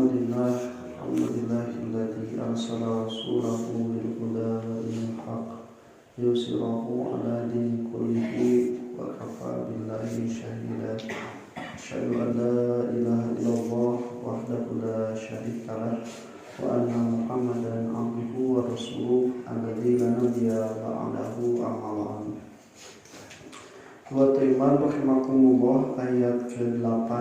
Alhamdulillahilladzi arsala rasulahu bil huda wa dinil haqq yusirahu ala dini kullihi wa kafa billahi shahida. Asyhadu an la ilaha illallah wahdahu la syarika lah wa anna Muhammadan abduhu wa rasuluh alladzi la nabiyya ba'dahu amma ba'd. Wa iman rahimakumullah, ayat ke-8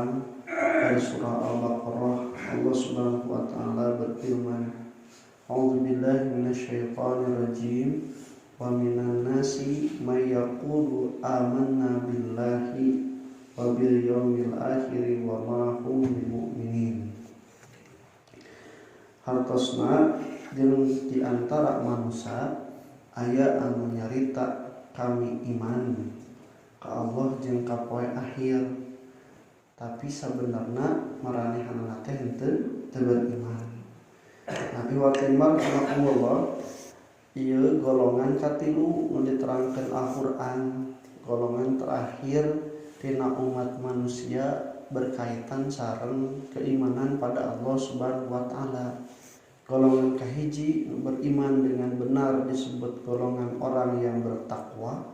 dari surah Al-Baqarah. Allah Subhanahu wa taala berfirman, A'udzubillahi minasyaitonir rajim. Wa minan nasi may yaqulu amanna billahi wa bil yaumil akhir wa ma hum bimu'minin. Hartosna jeung di antara manusia aya anu nyarita kami iman ka Allah jeung ka poe akhir, tapi sebenarnya maranehanna teh henteu beriman. Nabi wa timar Allah ieu golongan katilu nu diterangkeun Al-Qur'an, golongan terakhir tina umat manusia berkaitan sareng keimanan pada Allah Subhanahu wa taala. Golongan kahiji beriman dengan benar disebut golongan orang yang bertakwa.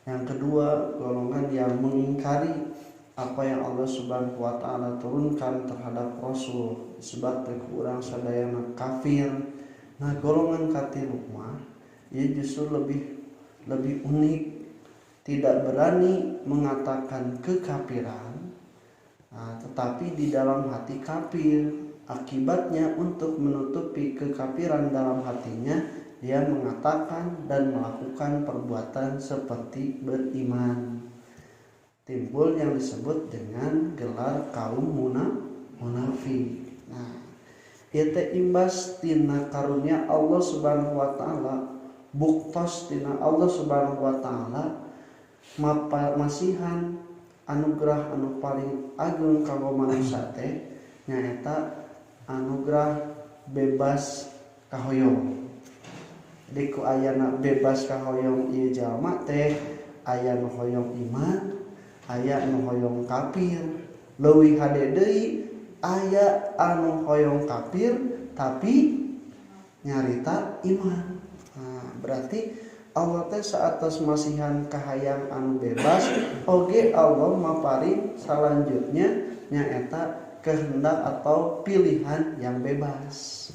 Yang kedua, golongan yang mengingkari apa yang Allah Subhanahu wa taala turunkan terhadap Rasul disebut kurang sadayana kafir. Nah, golongan katilu mah ia justru lebih unik, tidak berani mengatakan kekafiran, tetapi di dalam hati kafir. Akibatnya untuk menutupi kekafiran dalam hatinya, dia mengatakan dan melakukan perbuatan seperti beriman. Timbul yang disebut dengan gelar kaum munafik. Nah, ieu teh imbas tina karunia Allah Subhanahu wa taala, buktos tina Allah Subhanahu wa taala masihan anugerah anu paling agung kanggo manusia teh nyaeta anugerah bebas kahoyong. Diku ayana bebas kahoyong ieu jalma teh aya nu hoyong iman, aya anu hoyong kafir, leuwih hade deui aya anu hoyong kafir tapi nyarita iman. Nah, berarti Allah teh saatos masihan kahayang anu bebas, oge Allah maparing salanjutnya nyaeta kehendak atau pilihan yang bebas.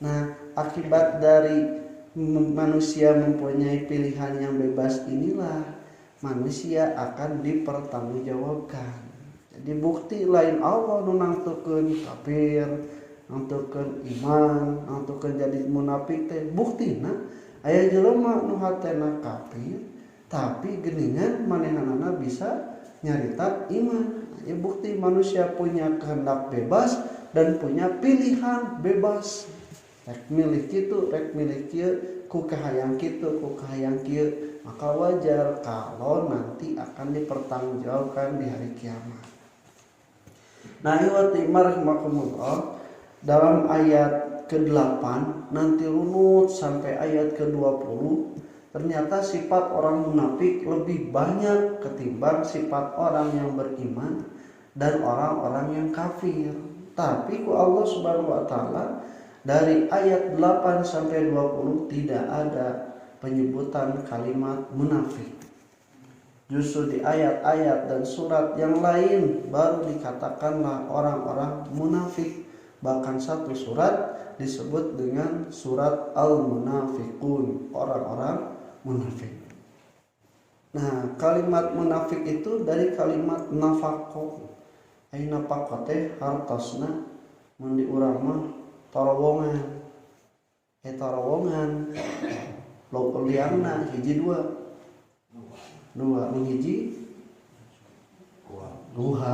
Nah, akibat dari manusia mempunyai pilihan yang bebas inilah manusia akan dipertanggungjawabkan. Jadi bukti lain Allah nu nangtukeun kafir, nangtukeun iman, nangtukeun jadi munafik teh buktina aya jelema nu hatena kafir tapi geuningan manehanana bisa nyarita iman. Ya bukti manusia punya kehendak bebas dan punya pilihan bebas. Rek milih kitu, rek milih kieu, ku kahayang kitu, ku kahayang kieu, maka wajar kalau nanti akan dipertanggungjawabkan di hari kiamat. Nah, rahimakumullah, dalam ayat ke-8 nanti runut sampai ayat ke-20, ternyata sifat orang munafik lebih banyak ketimbang sifat orang yang beriman dan orang-orang yang kafir. Tapi ku Allah Subhanahu wa taala dari ayat 8 sampai 20 tidak ada penyebutan kalimat munafik. Justru di ayat-ayat dan surat yang lain baru dikatakanlah orang-orang munafik. Bahkan satu surat disebut dengan surat Al-Munafiqun, orang-orang munafik. Nah, kalimat munafik itu dari kalimat nafaqo. Ai nafaqo teh hartosna mun di urang mah tarowongan. Tarowongan lo liangna hiji dua mun hiji dua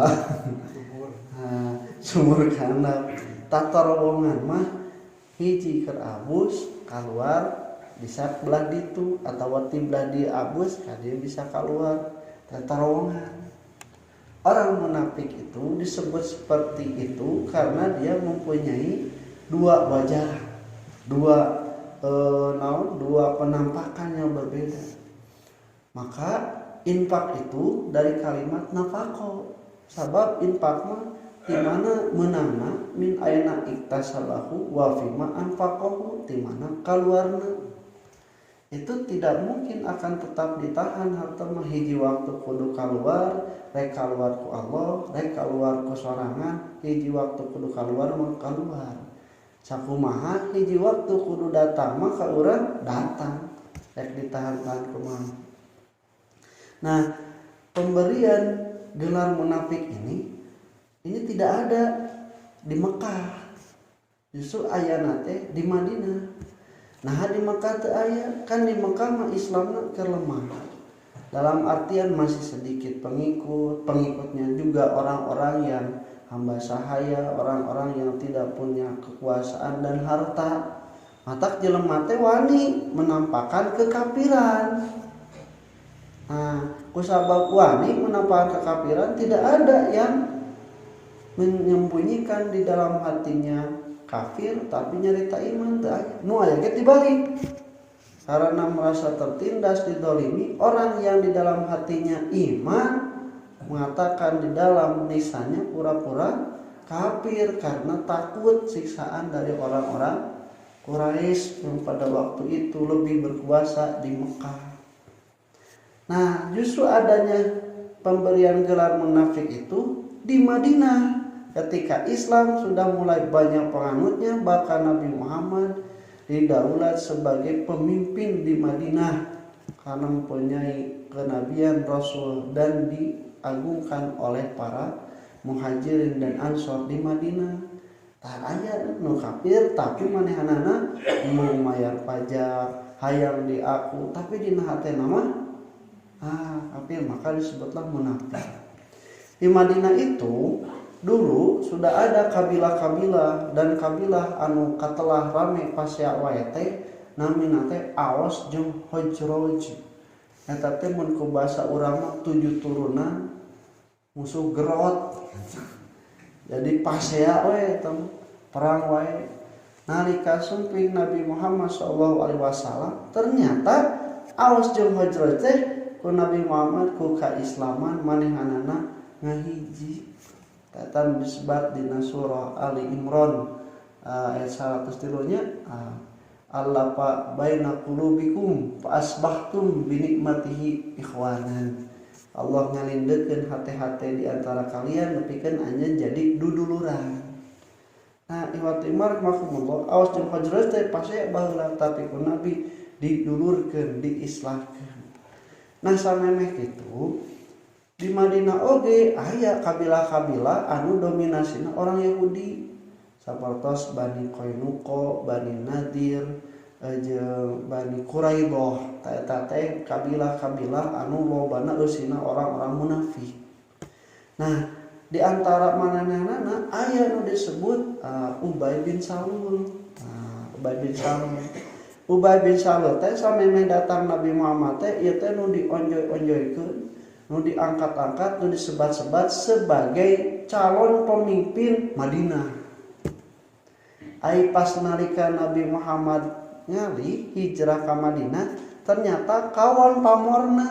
sumur kana. Tatarowongan mah hiji keur abus keluar bisa belah ditu atau belah di abus dia bisa keluar. Tatarowongan. Orang munafik itu disebut seperti itu karena dia mempunyai dua wajah, dua penampakan yang berbeda. Maka infak itu dari kalimat nafaqo. Sabab infak mah di mana menangna min aina iktasabahu wa fima anfaqahu, di mana keluarna. Itu tidak mungkin akan tetap ditahan harta mah hiji waktu kudu keluar, rek keluar ku Allah, rek keluar ku sorangan, hiji waktu kudu keluar mah keluar. Sakumaha hiji waktu kudu datang mah ka urang datang, rek ditahan-tahan kumaha. Nah, pemberian gelar munafik ini tidak ada di Mekah, justru ayana teh di Madinah. Nah di Mekah teu aya, kan di Mekah mah Islamna kelemah, dalam artian masih sedikit pengikutnya juga orang-orang yang hamba sahaya, orang-orang yang tidak punya kekuasaan dan harta. Matak jelema teh wani menampakkan kekafiran. Nah, kusabab wani menampakkan kekafiran, tidak ada yang menyembunyikan di dalam hatinya kafir tapi nyarita iman teu aya. Nu aya ge dibalik. Karena merasa tertindas, didolimi, orang yang di dalam hatinya iman mengatakan di dalam lisannya pura-pura kafir karena takut siksaan dari orang-orang Quraisy yang pada waktu itu lebih berkuasa di Mekah. Nah, justru adanya pemberian gelar munafik itu di Madinah. Ketika Islam sudah mulai banyak penganutnya, bahkan Nabi Muhammad didaulat sebagai pemimpin di Madinah karena mempunyai kenabian Rasul dan diagungkan oleh para muhajirin dan ansor di Madinah. Tak aya nu kafir tapi manehanana mau mayar pajak, hayang diaku, tapi dina hatena mah kafir, maka disebutlah munafik. Di Madinah itu dulu sudah ada kabilah-kabilah dan kabilah anu katelah rame pasya wae teh namina teh Aws jeung Khazraj. Eta teh mun ku basa urang mah 7 turunan musuh gerot. Jadi pasya we tong perang wae. Nalika sumping Nabi Muhammad SAW ternyata Aws jeung Khazraj teh ku Nabi Muhammad ku kaislaman manehanana ngahiji. Kata disebut di surah Ali Imran ayat 103 nya Allah fa baina qulubikum fa asbahtum bi nikmatihi ikhwanan. Allah ngalindeukeun hate-hate di antara kalian nepikeun anjeun jadi duduluran. Nah, iwat imar makumullah Aws jeung Khazraj teh pase baheula tapi ku Nabi didulurkeun, diislahkeun. Nah, samemeh kitu di Madinah oge aya kabilah-kabilah anu dominasina orang Yahudi sapertos Bani Qainuqa, Bani Nadir, jeung Bani Quraidah. Eta teh kabilah-kabilah anu lobana eusina orang-orang munafik. Nah, di antara manehna aya nu disebut Ubay bin Salul. Ubay bin Salul teh samemeh datang Nabi Muhammad teh ieu teh nu dionjoy-onjoykeun, nu diangkat-angkat, nu disebat-sebat sebagai calon pemimpin Madinah. Ai pas nalika Nabi Muhammad ngali hijrah ke Madinah, ternyata kawan pamorna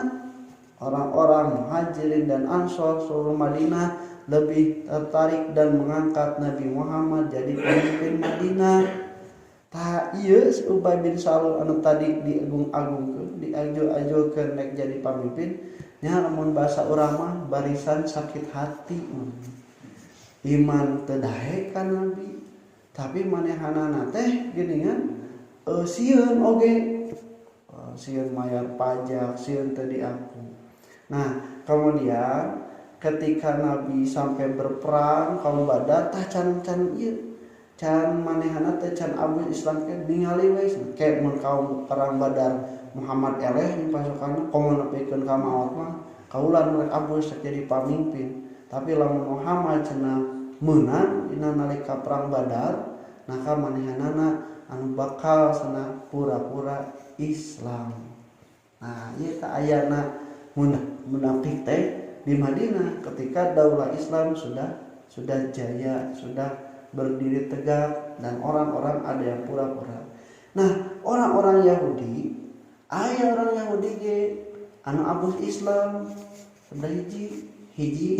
orang-orang muhajirin dan ansor seluruh Madinah lebih tertarik dan mengangkat Nabi Muhammad jadi pemimpin Madinah. Tah ieu si Ubay bin Salul anu tadi diagung-agungkeun, diajo-ajokeun nek jadi pemimpin, nya lamun bahasa urang mah barisan sakit hati. Iman teu daek ka Nabi, tapi manehanana teh geuningan sieun oge. Sieun mayar pajak, sieun teu diaku. Nah, kemudian ketika Nabi sampai berperang kaum Badar tah can ieu can manehana teh can abus Islam ke ningali we ke mun kaum perang Badar Muhammad eleh di pasukanna komo nepikeun ka maot mah kaulan rek abus jadi pamimpin. Tapi lamun Muhammad cenah meunang dina nalika perang Badar, maka manehanana anu bakal cenah pura-pura Islam. Nah, ieu teh ayana munafik teh di Madinah ketika daulah Islam sudah jaya, sudah berdiri tegak dan orang-orang ada yang pura-pura. Nah, orang-orang Yahudi, aya orang Yahudi ge anu abus Islam sebelah hiji.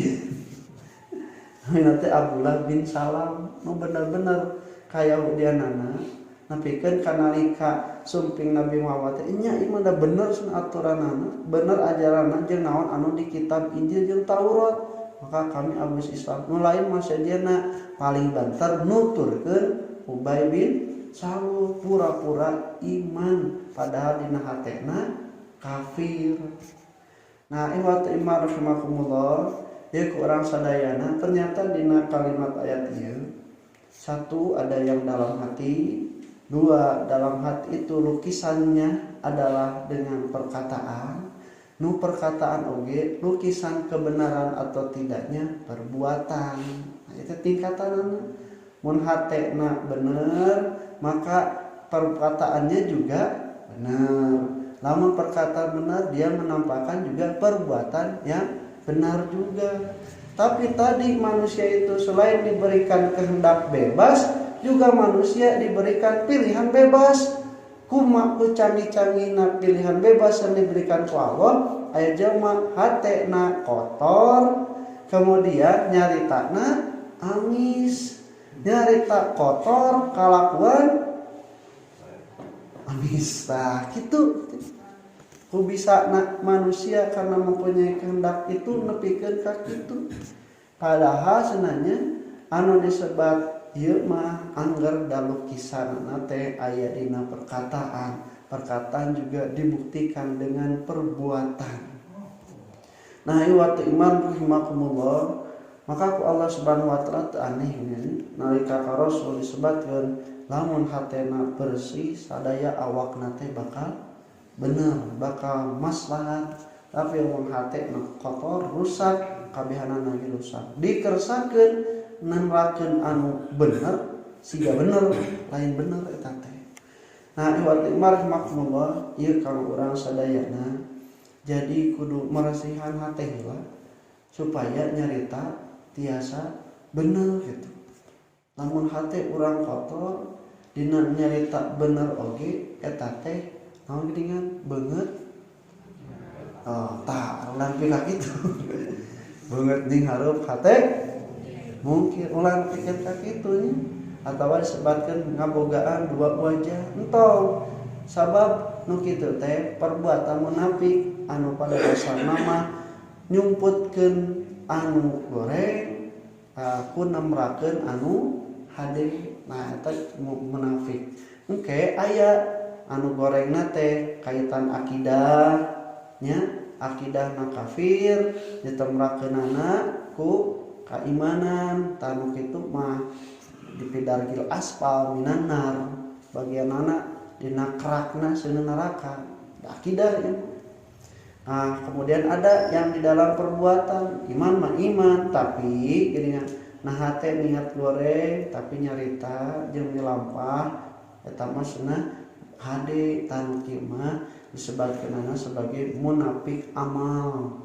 Nanti Abdullah bin Salam nu bener-bener kayak dia nana napikeun kanalika sumping Nabi Muhammad nya ieu mah da bener aturanana bener ajaranna jeung naon anu di kitab Injil jeung Taurat maka kami abis Islam nu lain mah sadayana paling banter nuturkeun Ubay bin Salul pura-pura iman padahal dina hatena kafir. Nah iwat imar rahimakumullah ya ku orang sadayana ternyata dina kalimat ayat ieu satu ada yang dalam hati, dua dalam hati itu lukisannya adalah dengan perkataan, nu perkataan oge lukisan kebenaran atau tidaknya perbuatan. Nah, itu tingkatanna. Mun hatena bener maka perkataannya juga benar. Lamun perkataan benar dia menampakkan juga perbuatan yang benar juga. Tapi tadi manusia itu selain diberikan kehendak bebas, juga manusia diberikan pilihan bebas. Kumaha canggih-canggihna pilihan bebas yang diberikan ku Allah, aya jelema hatena kotor, kemudian nyaritana amis. Nyarita kotor kalakuan amis. Nah, gitu. Ku bisa manusia karena mempunyai kehendak itu nepikeun ka kitu. Padahal sebenarnya anu disebat ieu mah angger da lukisanna teh aya dina perkataan. Perkataan juga dibuktikan dengan perbuatan. Nah, ieu waktu iman rahimakumullah maka ku Allah Subhanahu wa taala teu aneh nalika ka Rasul disebatkeun lamun hatena bersih sadaya awakna teh bakal bener bakal maslahat. Tapi wong hate kotor rusak kabehanana ge rusak dikersakeun nemrakeun anu bener siga bener lain bener eta teh. Nah iwat marhamatullah ieu kalau urang sadayana jadi kudu meresihan hate heula supaya nyarita tiasa bener gitu. Lamun hate urang kotor dina nyarita bener oge eta teh naon geuningan beungeut. Oh, tah urang pikir kitu. Beungeut ning hareup hate mungkin ulah pikir ka kitu nya atawa disebutkeun ngabogaan dua wajah entong sabab nu kitu teh perbuatan munafik anu pada dasarna mah nyumputkeun anu goreng ku nemrakeun anu hade. Nah eta munafik. Engke aya anu gorengna teh kaitan akidah nya akidahna kafir ditemrakeunana ku keimanan tanu kitu mah dipidargil aspal minanar bagianana dina kerakna seueur neraka akidah ya. Nah kemudian ada yang di dalam perbuatan iman mah iman tapi geuningan nah hate niat goreng tapi nyarita jeung milampah eta mah cenah hade tanu kieu mah disebutkeunana sebagai munafik amal.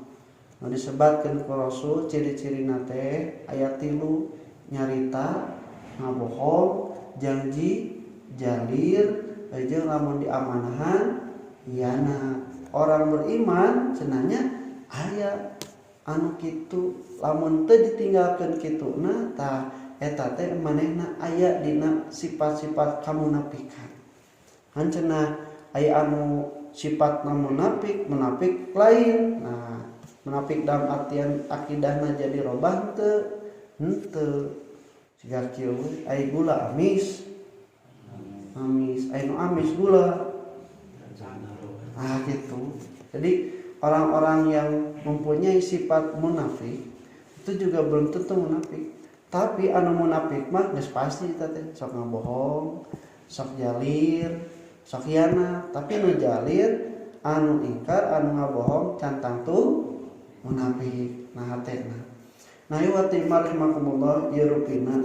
Nu disebutkeun ku Rasul ciri-cirina teh aya 3 nyarita, ngabohong, janji, jalir, jeung lamun diamanahan iana. Orang beriman cenanya aya anu kitu lamun teu ditinggalkeun kituna tah eta teh manehna aya dina sifat-sifat kamunafikan. Hancenah aya anu sifatna munafik lain. Nah, munafik dalam artian akidahna jadi robah henteu. Siga kieu aya gula amis, aya nu amis gula. Gitu. Jadi orang-orang yang mempunyai sifat munafik itu juga belum tentu munafik. Tapi anu munafik mah geus pasti eta teh sok ngabohong, sok jalir, sok khianat. Tapi nu jalir, anu ingkar, anu ngabohong cantang tuh munafik. Nah hatena. Nah ieu wa rahimakumullah ieu rupina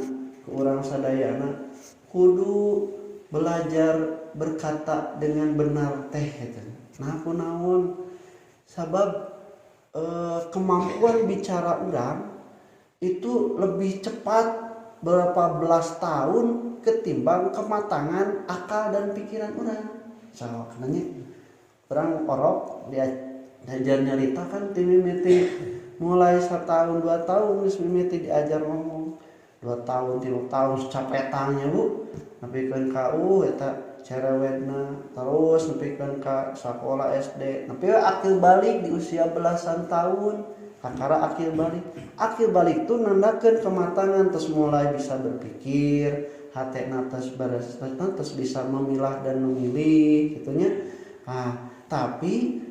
ku urang sadayana kudu belajar berkata dengan benar teh gitu. Nah kunaon sabab kemampuan bicara urang itu lebih cepat berapa belas tahun ketimbang kematangan akal dan pikiran urang. So kenanya urang orok dia Diajar nyarita kan ti mimiti mulai 1 tahun 2 tahun geus mimiti diajar ngomong 2 tahun 3 tahun capetangnya Bu nepikeun ka eta cerewetna terus nepikeun ka sekolah SD nepi akil balik di usia belasan tahun kakara akil balik tuh nandakeun kematangan terus mulai bisa berpikir hatena terus bisa memilah dan memilih gitunya. Nah tapi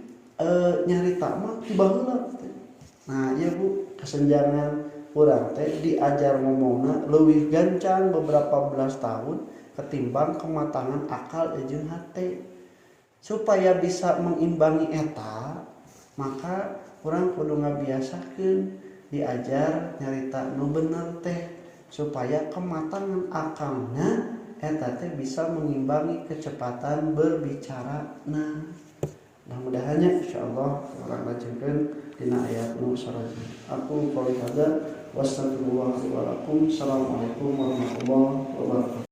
nyarita mah baheula. Nah iya Bu kesenjangan urang teh diajar ngomongna leuwih gancang beberapa belas tahun ketimbang kematangan akal jeung hate. Supaya bisa mengimbangi eta maka urang kudu ngabiasakeun diajar nyarita nu bener teh supaya kematangan akalna eta teh bisa mengimbangi kecepatan berbicara. Nah mudah-mudahannya insyaallah orang lanjutkeun dina ayat nu sareng. Aku qouli hada wassalamualaikum warahmatullahi wabarakatuh.